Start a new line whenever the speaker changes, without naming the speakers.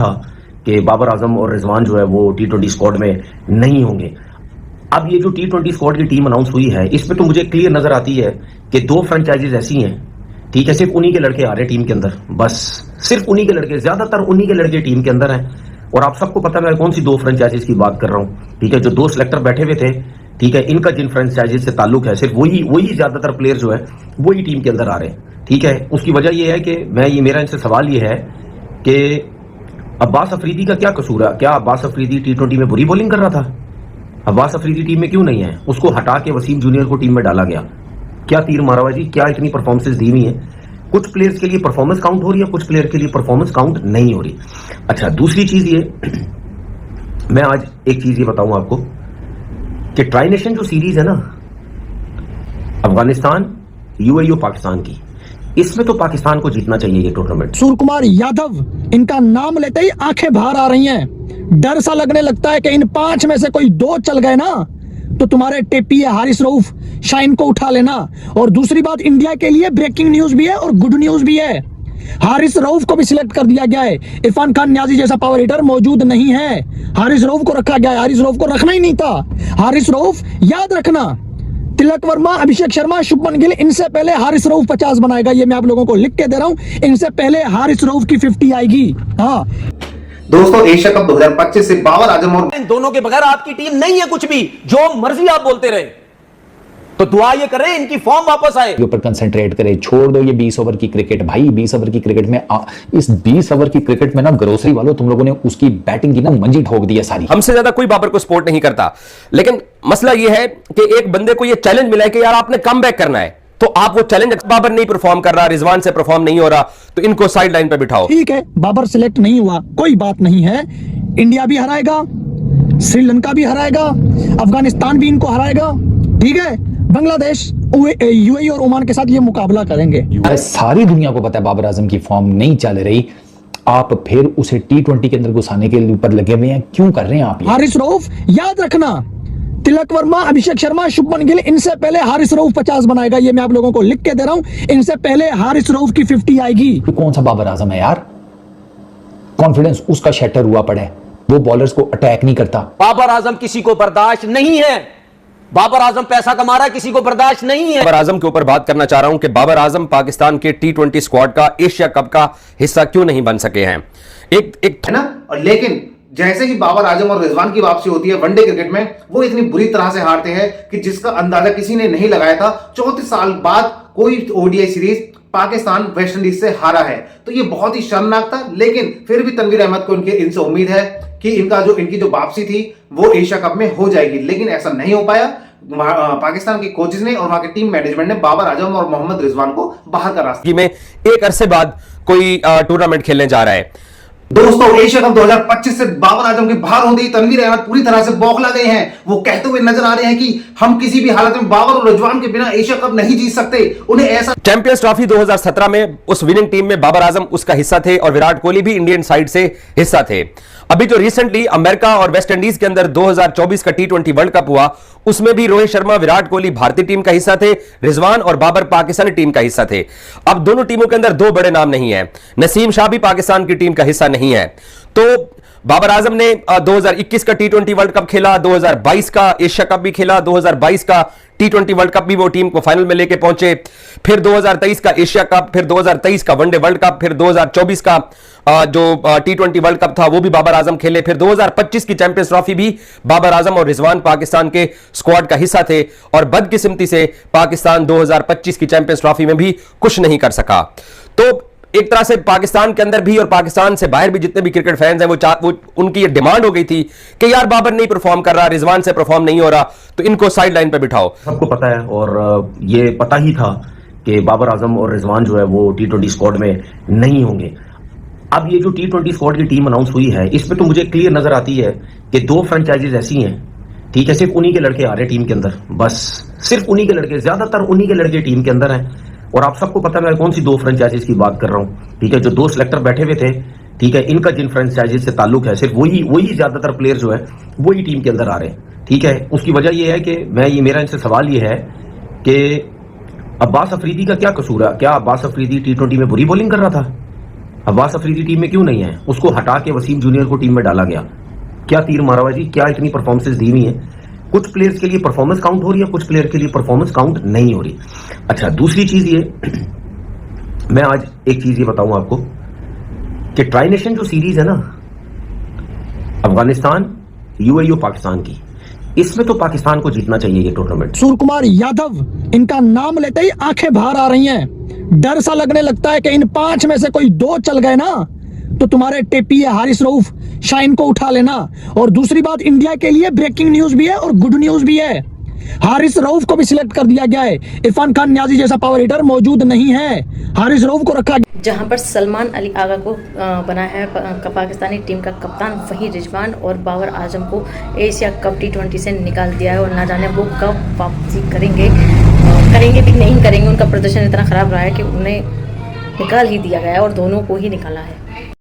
था कि बाबर आजम और रिजवान जो है वो T20 स्क्वाड में नहीं होंगे। अब ये जो T20 स्क्वाड की टीम अनाउंस हुई है, इसमें तो मुझे क्लियर नजर आती है कि दो फ्रेंचाइजीज ऐसी हैं, ठीक है, सिर्फ उन्हीं के लड़के आ रहे हैं टीम के अंदर, बस सिर्फ उन्हीं के लड़के, ज्यादातर उन्हीं के लड़के टीम के अंदर हैं। और आप सबको पता है मैं कौन सी दो फ्रेंचाइजीज की बात कर रहा हूँ, ठीक है, जो दो सिलेक्टर बैठे हुए थे, ठीक है, इनका जिन फ्रेंचाइजीज से ताल्लुक है, सिर्फ वही ज्यादातर प्लेयर जो है वही टीम के अंदर आ रहे हैं, ठीक है। उसकी वजह यह है कि मेरा इनसे सवाल ये है कि अब्बास अफरीदी का क्या कसूर है? क्या अब्बास अफरीदी T20 में बुरी बॉलिंग कर रहा था? अब्बास अफरीदी टीम में क्यों नहीं है? उसको हटा के वसीम जूनियर को टीम में डाला गया, क्या तीर मारा हुआ जी? क्या इतनी परफॉर्मेंसेस दी हुई है? कुछ प्लेयर्स के लिए परफॉर्मेंस काउंट हो रही है, कुछ प्लेयर के लिए परफॉर्मेंस काउंट नहीं हो रही। अच्छा, दूसरी चीज ये, मैं आज एक चीज ये बताऊं आपको कि ट्राई नेशन जो सीरीज है ना, अफगानिस्तान, UAE और पाकिस्तान की, इसमें तो पाकिस्तान को जीतना चाहिए ये टूर्नामेंट।
सूर्य कुमार यादव, इनका नाम लेते ही आंखें बाहर आ रही हैं। डर सा लगने लगता है कि इन 5 में से कोई 2 चल गए ना तो तुम्हारे टेपी है हारिस रऊफ, शाइन को उठा लेना। और दूसरी बात, इंडिया के लिए ब्रेकिंग न्यूज भी है और गुड न्यूज भी है। हारिस रऊफ को भी सिलेक्ट कर दिया गया है। इरफान खान न्याजी जैसा पावर हिटर मौजूद नहीं है, हारिस रऊफ को रखा गया है। हारिस रऊफ को रखना ही नहीं था। हारिस रऊफ, याद रखना, तिलक वर्मा, अभिषेक शर्मा, शुभमन गिल, इनसे पहले हारिस रऊफ 50 बनाएगा। ये मैं आप लोगों को लिख के दे रहा हूं, इनसे पहले हारिस रऊफ की 50 आएगी। हाँ
दोस्तों, एशिया कप 2025 से बाबर आजम और
इन दोनों के बगैर आपकी टीम नहीं है कुछ भी, जो मर्जी आप बोलते रहे। तो दुआ ये करें इनकी फॉर्म वापस आए,
ऊपर कंसंट्रेट करें, छोड़ दो ये 20 ओवर की क्रिकेट। भाई 20 ओवर की क्रिकेट में इस 20 ओवर की क्रिकेट में ना ग्रोसरी वालों तुम लोगों ने उसकी बैटिंग की ना मंजी ठोक दी है सारी।
हमसे ज्यादा कोई बाबर को सपोर्ट नहीं करता, लेकिन मसला यह है कि एक बंदे को यह चैलेंज मिला है कि यार आपने कम बैक करना है, तो आप वो चैलेंज, बाबर नहीं परफॉर्म कर रहा, रिजवान से परफॉर्म नहीं हो रहा, तो इनको साइड लाइन पे बिठाओ।
ठीक है, बाबर सिलेक्ट नहीं हुआ, कोई बात नहीं है। इंडिया भी हराएगा, श्रीलंका भी हराएगा, अफगानिस्तान भी इनको हराएगा, ठीक है। बांग्लादेश, UAE और ओमान के साथ ये मुकाबला करेंगे।
सारी दुनिया को पता है बाबर आजम की फॉर्म नहीं चल रही, आप फिर उसे T20 के अंदर घुसाने के ऊपर लगे हुए हैं, क्यों कर रहे हैं आप?
हारिस रऊफ, याद रखना, तिलक वर्मा, अभिषेक शर्मा, शुभमन गिल, इनसे पहले हारिस रऊफ 50 बनाएगा। ये मैं आप लोगों को लिख के दे रहा हूं, इनसे पहले हारिस रऊफ की 50 आएगी।
कौन सा बाबर आजम है यार? कॉन्फिडेंस उसका शटर हुआ पड़ा है, वो बॉलर्स को अटैक नहीं करता।
बाबर आजम किसी को बर्दाश्त नहीं है। बाबर आजम पैसा कमा रहा है, किसी को बर्दाश्त नहीं है।
बाबर आजम के ऊपर बात करना चाह रहा हूं कि बाबर आजम पाकिस्तान के T20 स्क्वाड का एशिया कप का हिस्सा क्यों नहीं बन सके हैं। एक
है ना, और लेकिन जैसे ही बाबर आजम और रिजवान की वापसी होती है वनडे क्रिकेट में, वो इतनी बुरी तरह से हारते हैं कि जिसका अंदाजा किसी ने नहीं लगाया था। 34 साल बाद कोई ODI series Pakistan West Indies से हारा है, तो ये बहुत ही शर्मनाक था। लेकिन फिर भी तनवीर अहमद को इनसे उम्मीद है कि इनकी जो वापसी थी वो एशिया कप में हो जाएगी, लेकिन ऐसा नहीं हो पाया। पाकिस्तान के कोचेस ने और वहां के टीम मैनेजमेंट ने बाबर आजम और मोहम्मद रिजवान को बाहर का रास्ता
में एक अरसे बाद कोई टूर्नामेंट खेलने जा रहा है।
दोस्तों, एशिया कप 2025 से बाबर आजम के बाहर होंगे तनवीर अहमद पूरी तरह से बौखला गए हैं। वो कहते हुए नजर आ रहे हैं कि हम किसी भी हालत में बाबर और रिजवान के बिना एशिया कप नहीं जीत सकते। उन्हें ऐसा
चैंपियंस ट्रॉफी 2017 में उस विनिंग टीम में बाबर आजम उसका हिस्सा थे और विराट कोहली भी इंडियन साइड से हिस्सा थे। अभी जो रिसेंटली अमेरिका और वेस्ट इंडीज के अंदर 2024 का T20 वर्ल्ड कप हुआ, उसमें भी रोहित शर्मा, विराट कोहली भारतीय टीम का हिस्सा थे, रिजवान और बाबर पाकिस्तानी टीम का हिस्सा थे। अब दोनों टीमों के अंदर 2 बड़े नाम नहीं है, नसीम शाह भी पाकिस्तान की टीम का हिस्सा नहीं है। तो बाबर आजम ने 2021 का T20 वर्ल्ड कप खेला, 2022 का एशिया कप भी खेला, 2022 का T20 वर्ल्ड कप भी वो टीम को फाइनल में लेके पहुंचे, फिर 2023 का एशिया कप, फिर 2023 का वनडे वर्ल्ड कप, फिर 2024 का जो T20 वर्ल्ड कप था वो भी बाबर आजम खेले, फिर 2025 की चैंपियंस ट्रॉफी भी बाबर आजम और रिजवान पाकिस्तान के स्क्वाड का हिस्सा थे। और बदकिस्मती से पाकिस्तान 2025 की चैंपियंस ट्रॉफी में भी कुछ नहीं कर सका। तो एक तरह से पाकिस्तान के अंदर भी और पाकिस्तान से बाहर भी जितने भी क्रिकेट फैंस हैं वो उनकी ये डिमांड हो गई थी कि यार बाबर नहीं परफॉर्म कर रहा, रिजवान से परफॉर्म नहीं हो रहा, तो इनको साइड लाइन पे बिठाओ।
सबको पता है और ये पता ही था कि बाबर आजम और रिजवान जो है वो T20 स्क्वाड में नहीं होंगे। अब ये जो T20 स्क्वाड की टीम अनाउंस हुई है, इसमें तो मुझे क्लियर नजर आती है कि दो फ्रेंचाइजीज ऐसी हैं, ठीक है, सिर्फ उन्हीं के लड़के आ रहे हैं टीम के अंदर, बस सिर्फ उन्हीं के लड़के, ज्यादातर उन्हीं के लड़के टीम के अंदर हैं। और आप सबको पता है मैं कौन सी दो फ्रेंचाइजीज की बात कर रहा हूँ, ठीक है, जो दो सिलेक्टर बैठे हुए थे, ठीक है, इनका जिन फ्रेंचाइजीज से ताल्लुक है, सिर्फ वही ज्यादातर प्लेयर जो है वही टीम के अंदर आ रहे हैं, ठीक है। उसकी वजह यह है कि मेरा इनसे सवाल ये है कि अब्बास अफरीदी का क्या कसूर है? क्या अब्बास अफरीदी T20 में बुरी बॉलिंग कर रहा था? अब्बास अफरीदी टीम में क्यों नहीं है? उसको हटा के वसीम जूनियर को टीम में डाला गया। क्या तीर मारा हुआ जी, क्या इतनी परफॉर्मेंसेस दी हुई है? कुछ प्लेयर्स के लिए परफॉर्मेंस काउंट हो रही है, कुछ प्लेयर के लिए परफॉर्मेंस काउंट नहीं हो रही। अच्छा, दूसरी चीज ये, मैं आज एक चीज ये बताऊं आपको कि ट्राई नेशन जो सीरीज है ना, अफगानिस्तान, यूएई और पाकिस्तान की, इसमें तो पाकिस्तान को जीतना चाहिए ये टूर्नामेंट।
सूर्य कुमार यादव, इनका नाम लेते ही आंखें बाहर आ रही हैं। डर सा लगने लगता है कि इन 5 में से कोई 2 चल गए ना तो तुम्हारे टेपी या हारिस रऊफ, शाइन को उठा लेना। और दूसरी बात, इंडिया के लिए ब्रेकिंग न्यूज भी है और गुड न्यूज भी है। हारिस रऊफ को भी सिलेक्ट कर दिया गया है। इरफान खान न्याजी जैसा पावर हिटर मौजूद नहीं है, हारिस रऊफ को रखा।
जहां पर सलमान अली आगा को बनाया है पाकिस्तानी टीम का कप्तान, वहीं रिजवान और बाबर आजम को एशिया कप T20 से निकाल दिया है। और ना जाने वो कब वापसी करेंगे भी नहीं करेंगे। उनका प्रदर्शन इतना खराब रहा है कि उन्हें निकाल ही दिया गया है और दोनों को ही निकाला है।